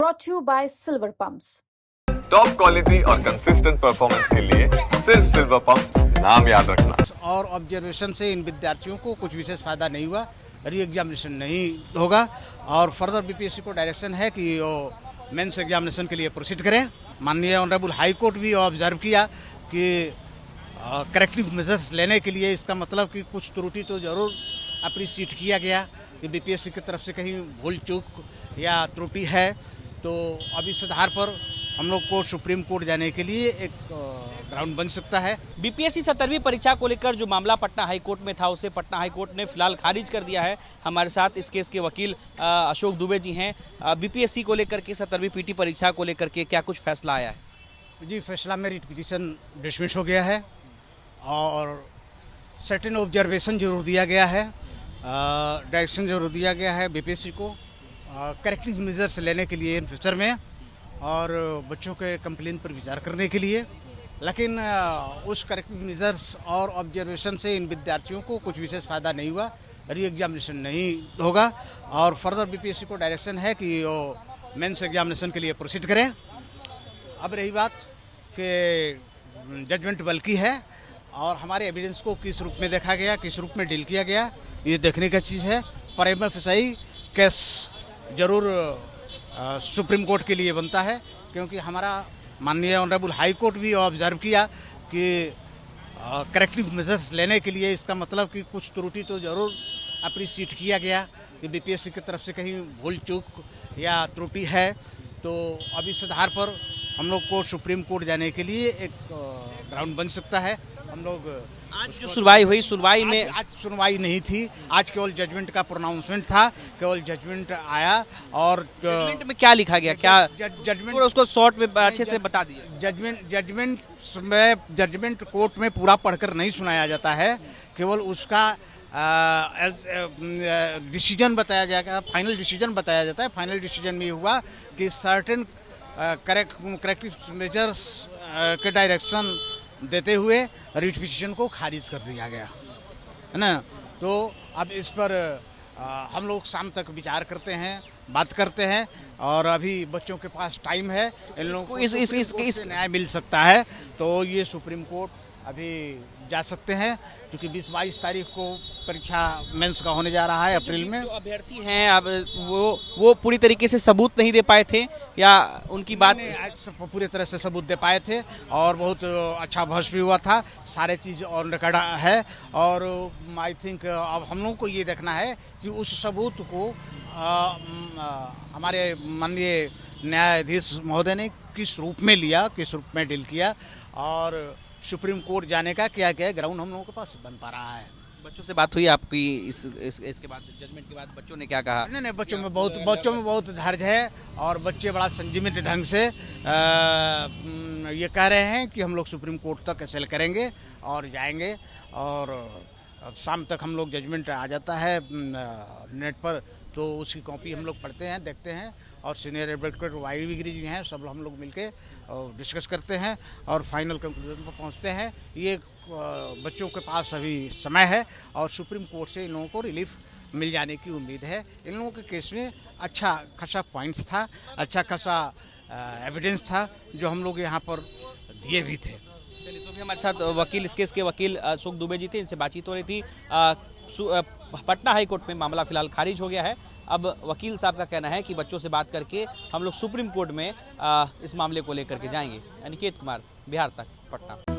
brought to you by Silver Pumps. Top quality और consistent performance के लिए सिर्फ सिल्वर पंप्स नाम याद रखना। और ऑब्जर्वेशन से इन विद्यार्थियों को कुछ विशेष फायदा नहीं हुआ, री एग्जामिनेशन नहीं होगा और फर्दर बीपीएससी को डायरेक्शन है कि वो मेंस एग्जामिनेशन के लिए प्रोसीड करें। माननीय ऑनरेबल हाई कोर्ट भी ऑब्जर्व किया कि करेक्टिव मेजर्स लेने के लिए, इसका मतलब कि कुछ त्रुटि तो जरूर अप्रिशिएट किया गया कि बीपीएससी की तरफ से कहीं भूल चूक या त्रुटि है, तो अब इस आधार पर हम लोग को सुप्रीम कोर्ट जाने के लिए एक ग्राउंड बन सकता है। बीपीएससी 17वीं परीक्षा को लेकर जो मामला पटना हाई कोर्ट में था, उसे पटना हाई कोर्ट ने फिलहाल खारिज कर दिया है। हमारे साथ इस केस के वकील अशोक दुबे जी हैं। बीपीएससी को लेकर के 17वीं पीटी परीक्षा को लेकर के क्या कुछ फैसला आया है? जी, फैसला में रिट पिटीशन डिसमिस हो गया है और सर्टेन ऑब्जर्वेशन जरूर दिया गया है, डायरेक्शन जरूर दिया गया है बीपीएससी को करेक्टिव मेजर्स लेने के लिए इन फ्यूचर में और बच्चों के कंप्लेन पर विचार करने के लिए। लेकिन उस करेक्टिव मेजर्स और ऑब्जर्वेशन से इन विद्यार्थियों को कुछ विशेष फायदा नहीं हुआ, री एग्जामिनेशन नहीं होगा और फर्दर बीपीएससी को डायरेक्शन है कि वो मेंस एग्जामिनेशन के लिए प्रोसीड करें। अब रही बात कि जजमेंट बल्कि है और हमारे एविडेंस को किस रूप में देखा गया, किस रूप में डील किया गया, ये देखने का चीज़ है। प्राइमा फेसाई केस जरूर सुप्रीम कोर्ट के लिए बनता है, क्योंकि हमारा माननीय ऑनरेबल हाई कोर्ट भी ऑब्जर्व किया कि करेक्टिव मेजर्स लेने के लिए, इसका मतलब कि कुछ त्रुटि तो जरूर अप्रिशिएट किया गया कि बीपीएससी की तरफ से कहीं भूल चूक या त्रुटि है, तो अब इस आधार पर हम लोग को सुप्रीम कोर्ट जाने के लिए एक ग्राउंड बन सकता है। हम लोग आज जो सुनवाई हुई, सुनवाई में आज सुनवाई नहीं थी, आज केवल जजमेंट का प्रोनाउंसमेंट था, केवल जजमेंट आया और जजमेंट में क्या लिखा गया, क्या जजमेंट उसको शॉर्ट में अच्छे से बता दिए। जजमेंट कोर्ट में पूरा पढ़कर नहीं सुनाया जाता है, केवल उसका डिसीजन बताया जाएगा, फाइनल डिसीजन बताया जाता है। फाइनल डिसीजन में हुआ कि सर्टेन करेक्टिव मेजर्स के डायरेक्शन देते हुए रिट पिटीशन को खारिज कर दिया गया है ना। तो अब इस पर हम लोग शाम तक विचार करते हैं, बात करते हैं और अभी बच्चों के पास टाइम है, इन लोगों को इस न्याय मिल सकता है, तो ये सुप्रीम कोर्ट अभी जा सकते हैं, क्योंकि 20-22 तारीख को परीक्षा मेंस का होने जा रहा है अप्रैल में। जो अभ्यर्थी हैं अब वो पूरी तरीके से सबूत नहीं दे पाए थे या उनकी बात आज पूरे तरह से सबूत दे पाए थे और बहुत अच्छा बहस भी हुआ था, सारे चीज़ ऑन रिकॉर्ड है और आई थिंक अब हम लोग को ये देखना है कि उस सबूत को हमारे माननीय न्यायाधीश महोदय ने किस रूप में लिया, किस रूप में डील किया और सुप्रीम कोर्ट जाने का क्या क्या ग्राउंड हम लोगों के पास बन पा रहा है। बच्चों से बात हुई आपकी इसके बाद, जजमेंट के बाद बच्चों ने क्या कहा? नहीं, बच्चों में बहुत धैर्य है और बच्चे बड़ा संयमित ढंग से ये कह रहे हैं कि हम लोग सुप्रीम कोर्ट तक असेल करेंगे और जाएंगे और अब शाम तक हम लोग जजमेंट आ जाता है नेट पर, तो उसकी कॉपी हम लोग पढ़ते हैं, देखते हैं और सीनियर एडवोकेट वाई विग्री जी हैं, सब हम लोग मिलके डिस्कस करते हैं और फाइनल कंक्लूजन पर पहुंचते हैं। ये बच्चों के पास अभी समय है और सुप्रीम कोर्ट से इन लोगों को रिलीफ मिल जाने की उम्मीद है। इन लोगों के केस में अच्छा खासा पॉइंट्स था, अच्छा खासा एविडेंस था जो हम लोग यहाँ पर दिए भी थे। चलिए, तो भी हमारे साथ वकील, इस केस के वकील अशोक दुबे जी थे, इनसे बातचीत हो रही थी। पटना हाई कोर्ट में मामला फिलहाल खारिज हो गया है। अब वकील साहब का कहना है कि बच्चों से बात करके हम लोग सुप्रीम कोर्ट में इस मामले को लेकर के जाएंगे। अनिकेत कुमार, बिहार तक, पटना।